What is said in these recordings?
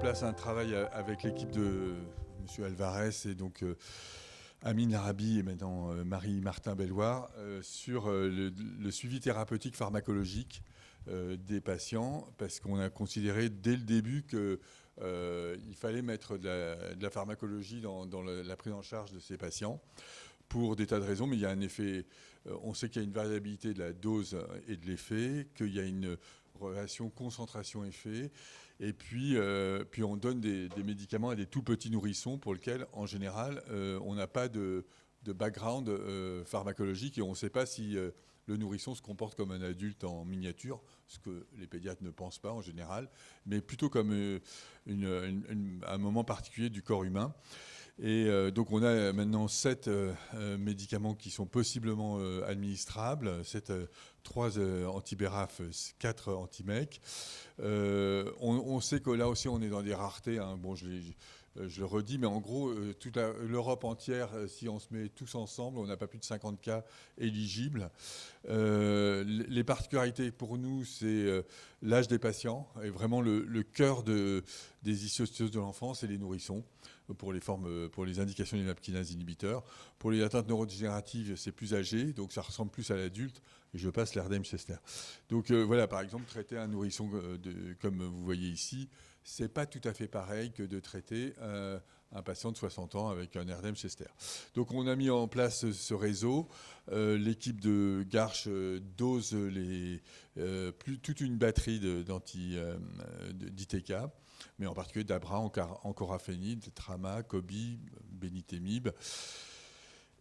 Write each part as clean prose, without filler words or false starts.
place un travail avec l'équipe de M. Alvarez et donc Amine Larabi et maintenant Marie-Martin Belloir sur le suivi thérapeutique pharmacologique des patients, parce qu'on a considéré dès le début qu'il fallait mettre de la pharmacologie dans la prise en charge de ces patients pour des tas de raisons, mais il y a un effet, on sait qu'il y a une variabilité de la dose et de l'effet, qu'il y a une relation concentration-effet, et puis on donne des médicaments à des tout petits nourrissons pour lesquels, en général, on n'a pas de background pharmacologique et on ne sait pas si le nourrisson se comporte comme un adulte en miniature, ce que les pédiatres ne pensent pas en général, mais plutôt comme un moment particulier du corps humain. Et donc on a maintenant 7 médicaments qui sont possiblement administrables, 3 anti-BRAF, 4 anti-MEC. On sait que là aussi on est dans des raretés, hein. Bon, je le redis, mais en gros, toute l'Europe entière, si on se met tous ensemble, on n'a pas plus de 50 cas éligibles. Les particularités pour nous, c'est l'âge des patients, et vraiment le cœur des histiocytoses de l'enfance, c'est les nourrissons, pour les indications des MAP kinase inhibiteurs. Pour les atteintes neurodégénératives, c'est plus âgé, donc ça ressemble plus à l'adulte, et je passe l'Erdheim-Chester. Donc voilà, par exemple, traiter un nourrisson comme vous voyez ici, c'est pas tout à fait pareil que de traiter un patient de 60 ans avec un Erdheim-Chester. Donc on a mis en place ce réseau. L'équipe de Garches dose toute une batterie d'ITK, mais en particulier d'Abra, encorafénib, Trama, Cobi, Benitemib.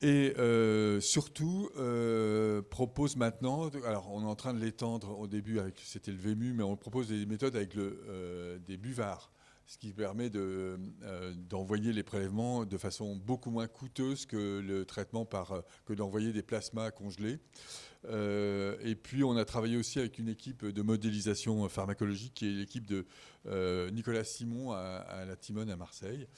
Et surtout, propose maintenant, alors on est en train de l'étendre au début, c'était le VMU, mais on propose des méthodes avec des buvards, ce qui permet d'envoyer les prélèvements de façon beaucoup moins coûteuse que le traitement que d'envoyer des plasmas congelés. Et puis on a travaillé aussi avec une équipe de modélisation pharmacologique qui est l'équipe de Nicolas Simon à la Timone à Marseille.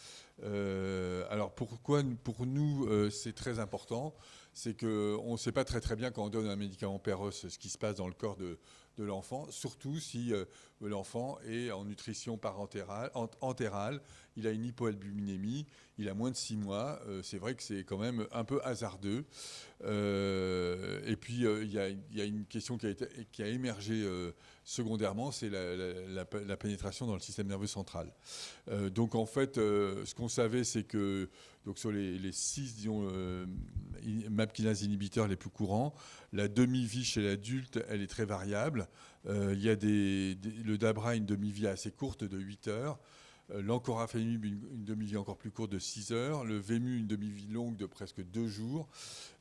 Alors pourquoi pour nous c'est très important, c'est qu'on ne sait pas très bien quand on donne un médicament Péros ce qui se passe dans le corps de l'enfant, surtout si l'enfant est en nutrition entérale, il a une hypoalbuminémie, il a moins de 6 mois, c'est vrai que c'est quand même un peu hasardeux. Et puis il y a une question qui a émergé secondairement, c'est la pénétration dans le système nerveux central. Donc en fait, ce qu'on savait, c'est que donc sur les 6 disons, MAP kinase inhibiteurs les plus courants, la demi-vie chez l'adulte, elle est très variable. Il y a le Dabra, une demi-vie assez courte de 8 heures. L'encorafénib, une demi-vie encore plus courte de 6 heures. Le VMU, une demi-vie longue de presque 2 jours.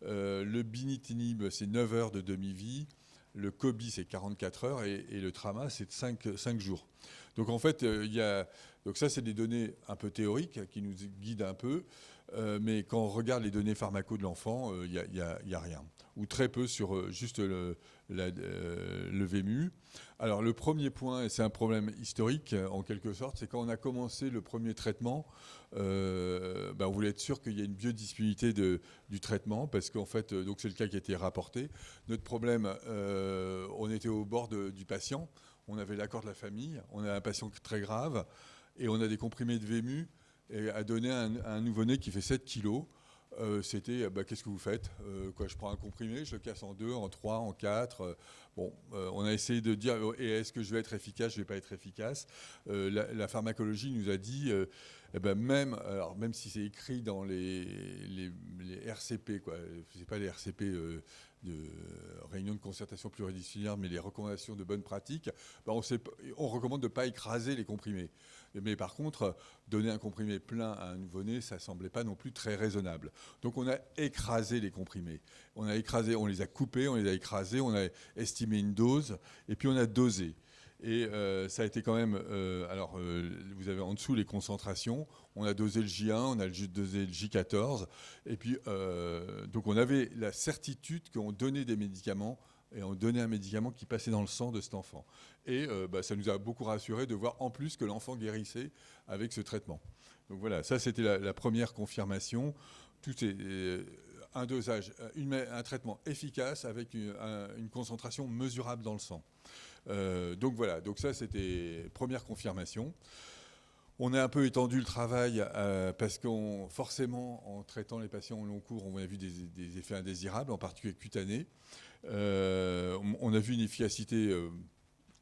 Le binitinib, c'est 9 heures de demi-vie. Le Cobi, c'est 44 heures. Et le Trama, c'est 5 jours. Donc en fait, donc ça, c'est des données un peu théoriques qui nous guident un peu. Mais quand on regarde les données pharmaco de l'enfant, il n'y a rien. Ou très peu sur juste le VMU. Alors le premier point, et c'est un problème historique en quelque sorte, c'est quand on a commencé le premier traitement, on voulait être sûr qu'il y ait une biodisponibilité du traitement, parce qu'en fait, donc c'est le cas qui a été rapporté. Notre problème, on était au bord du patient, on avait l'accord de la famille, on a un patient très grave, et on a des comprimés de VMU à donner à un nouveau-né qui fait 7 kilos. C'était qu'est-ce que vous faites, je prends un comprimé, je le casse en 2, en 3, en 4. On a essayé de dire et est-ce que je vais être efficace, je ne vais pas être efficace. La pharmacologie nous a dit même si c'est écrit dans les RCP, c'est pas les RCP de réunion de concertation pluridisciplinaire, mais les recommandations de bonne pratique, on recommande de ne pas écraser les comprimés. Mais par contre, donner un comprimé plein à un nouveau-né, ça ne semblait pas non plus très raisonnable. Donc on a écrasé les comprimés. On les a coupés, on les a écrasés, on a estimé une dose, et puis on a dosé. Et ça a été quand même... vous avez en dessous les concentrations. On a dosé le J1, on a dosé le J14. Et puis, donc on avait la certitude qu'on donnait des médicaments, et on donnait un médicament qui passait dans le sang de cet enfant. Et ça nous a beaucoup rassuré de voir en plus que l'enfant guérissait avec ce traitement. Donc voilà, ça c'était la première confirmation. Tout est un dosage, un traitement efficace avec une concentration mesurable dans le sang. Donc voilà, donc ça c'était première confirmation. On a un peu étendu le travail parce qu'on forcément, en traitant les patients au long cours, on a vu des effets indésirables, en particulier cutanés. On a vu une efficacité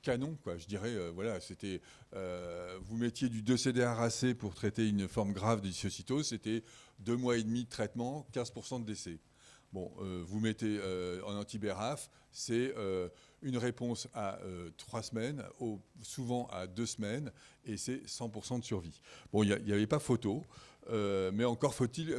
canon, quoi. Je dirais, voilà, c'était, vous mettiez du 2-CDR-AC pour traiter une forme grave de dysociatose, c'était 2 mois et demi de traitement, 15% de décès. Bon, vous mettez en anti-BRAF, c'est une réponse à 3 semaines, souvent à 2 semaines, et c'est 100% de survie. Bon, il n'y avait pas photo, mais encore faut-il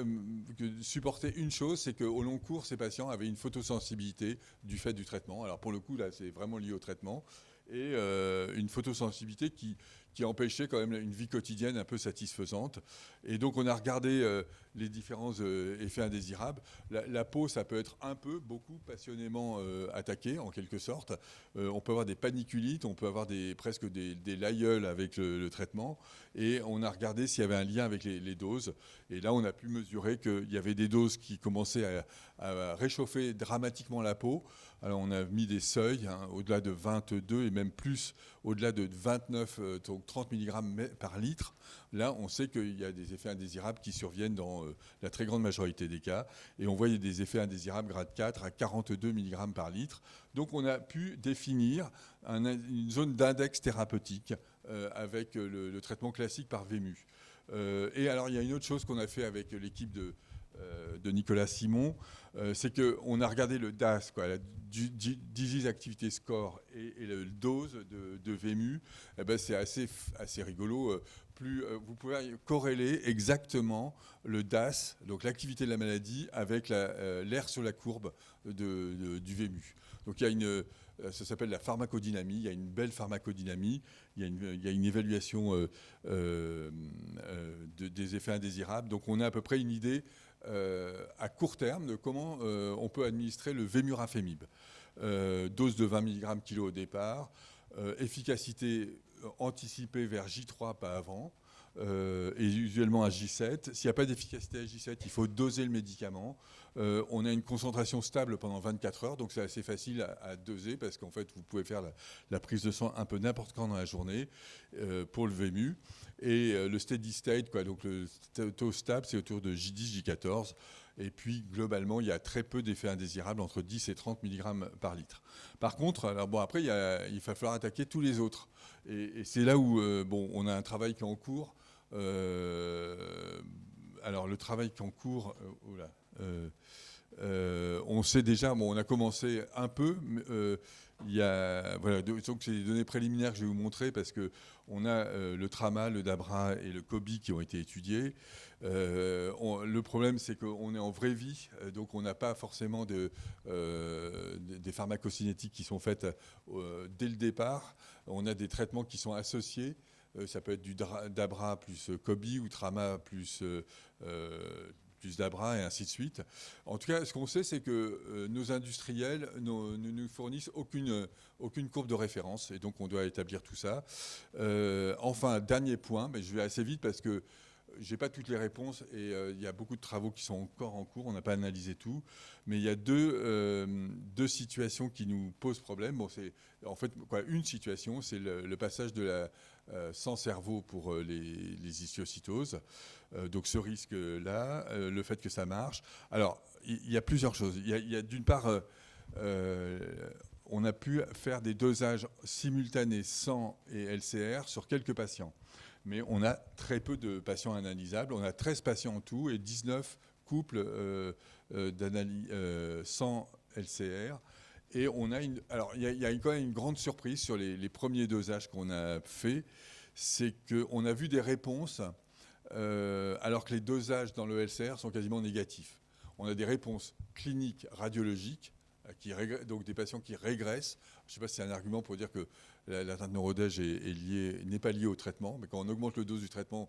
supporter une chose, c'est qu'au long cours, ces patients avaient une photosensibilité du fait du traitement. Alors pour le coup, là, c'est vraiment lié au traitement, et une photosensibilité qui empêchait quand même une vie quotidienne un peu satisfaisante. Et donc on a regardé les différents effets indésirables. La peau, ça peut être un peu, beaucoup, passionnément attaquée, en quelque sorte. On peut avoir des paniculites, on peut avoir presque des laïeuls avec le traitement. Et on a regardé s'il y avait un lien avec les doses. Et là, on a pu mesurer qu'il y avait des doses qui commençaient à réchauffer dramatiquement la peau. Alors on a mis des seuils, hein, au-delà de 22 et même plus, au-delà de 29, donc 30 mg par litre. Là, on sait qu'il y a des effets indésirables qui surviennent dans la très grande majorité des cas. Et on voyait des effets indésirables grade 4 à 42 mg par litre. Donc on a pu définir une zone d'index thérapeutique avec le traitement classique par VMU. Et alors il y a une autre chose qu'on a fait avec l'équipe de Nicolas Simon, c'est qu'on a regardé le DAS, quoi, la Disease Activity Score, et le dose de VMU. Eh ben, c'est assez rigolo. Vous pouvez corréler exactement le DAS, donc l'activité de la maladie, avec l'air sur la courbe du VMU. Donc il y a ça s'appelle la pharmacodynamie, il y a une belle pharmacodynamie, il y a une évaluation des effets indésirables. Donc on a à peu près une idée à court terme de comment on peut administrer le Vémurafémib. Dose de 20 mg kilo au départ, efficacité anticipée vers J3, pas avant, et usuellement à J7. S'il n'y a pas d'efficacité à J7, il faut doser le médicament. On a une concentration stable pendant 24 heures, donc c'est assez facile à doser parce qu'en fait, vous pouvez faire la prise de sang un peu n'importe quand dans la journée pour le VMU. Et le steady state, quoi, donc le taux stable, c'est autour de J10, J14. Et puis, globalement, il y a très peu d'effets indésirables, entre 10 et 30 mg par litre. Par contre, alors bon, après, il va falloir attaquer tous les autres. Et c'est là où on a un travail qui est en cours. Alors, le travail qui est en cours... on sait déjà, on a commencé un peu, voilà, donc c'est des données préliminaires que je vais vous montrer parce qu'on a le Trama, le Dabra et le COBI qui ont été étudiés. Le problème, c'est qu'on est en vraie vie, donc on n'a pas forcément des pharmacocinétiques qui sont faites dès le départ. On a des traitements qui sont associés. Ça peut être du Dabra plus COBI ou Trama plus Dabra et ainsi de suite. En tout cas, ce qu'on sait, c'est que nos industriels ne nous fournissent aucune courbe de référence, et donc on doit établir tout ça. Enfin, dernier point, mais je vais assez vite parce que je n'ai pas toutes les réponses et il y a beaucoup de travaux qui sont encore en cours, on n'a pas analysé tout, mais il y a deux situations qui nous posent problème. Bon, c'est en fait une situation, c'est le passage de la sans cerveau pour les histiocytoses. Donc ce risque-là, le fait que ça marche. Alors, il y a plusieurs choses. Il y a d'une part, on a pu faire des dosages simultanés sang et LCR sur quelques patients. Mais on a très peu de patients analysables. On a 13 patients en tout et 19 couples sans LCR. Et on a alors il y a quand même une grande surprise sur les premiers dosages qu'on a faits, c'est qu'on a vu des réponses alors que les dosages dans le LCR sont quasiment négatifs. On a des réponses cliniques radiologiques, donc des patients qui régressent. Je ne sais pas si c'est un argument pour dire que l'atteinte neurodège n'est pas liée au traitement, mais quand on augmente le dose du traitement,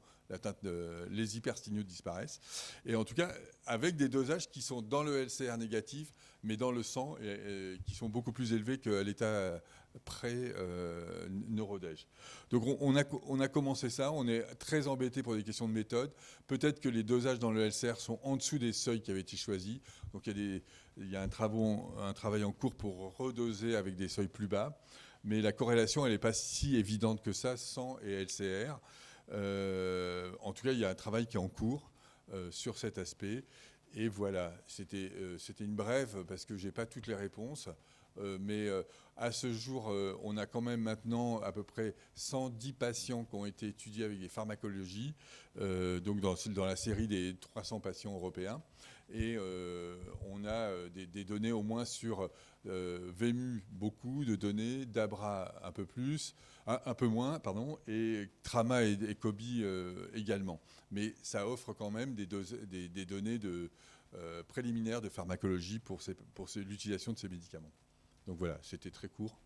les hyperstignotes disparaissent. Et en tout cas, avec des dosages qui sont dans le LCR négatif, mais dans le sang, et qui sont beaucoup plus élevés qu'à l'état pré-neurodège. Donc on a commencé ça, on est très embêté pour des questions de méthode. Peut-être que les dosages dans le LCR sont en dessous des seuils qui avaient été choisis. Donc il y a un travail en cours pour redoser avec des seuils plus bas. Mais la corrélation, elle n'est pas si évidente que ça, sang et LCR. En tout cas, il y a un travail qui est en cours sur cet aspect. Et voilà, c'était une brève parce que je n'ai pas toutes les réponses. Mais à ce jour, on a quand même maintenant à peu près 110 patients qui ont été étudiés avec des pharmacologies, donc dans la série des 300 patients européens. Et on a des données au moins sur VMU, beaucoup de données, DABRA un peu plus, un peu moins, pardon, et Trama et COBI également. Mais ça offre quand même des données préliminaires de pharmacologie pour l'utilisation de ces médicaments. Donc voilà, c'était très court.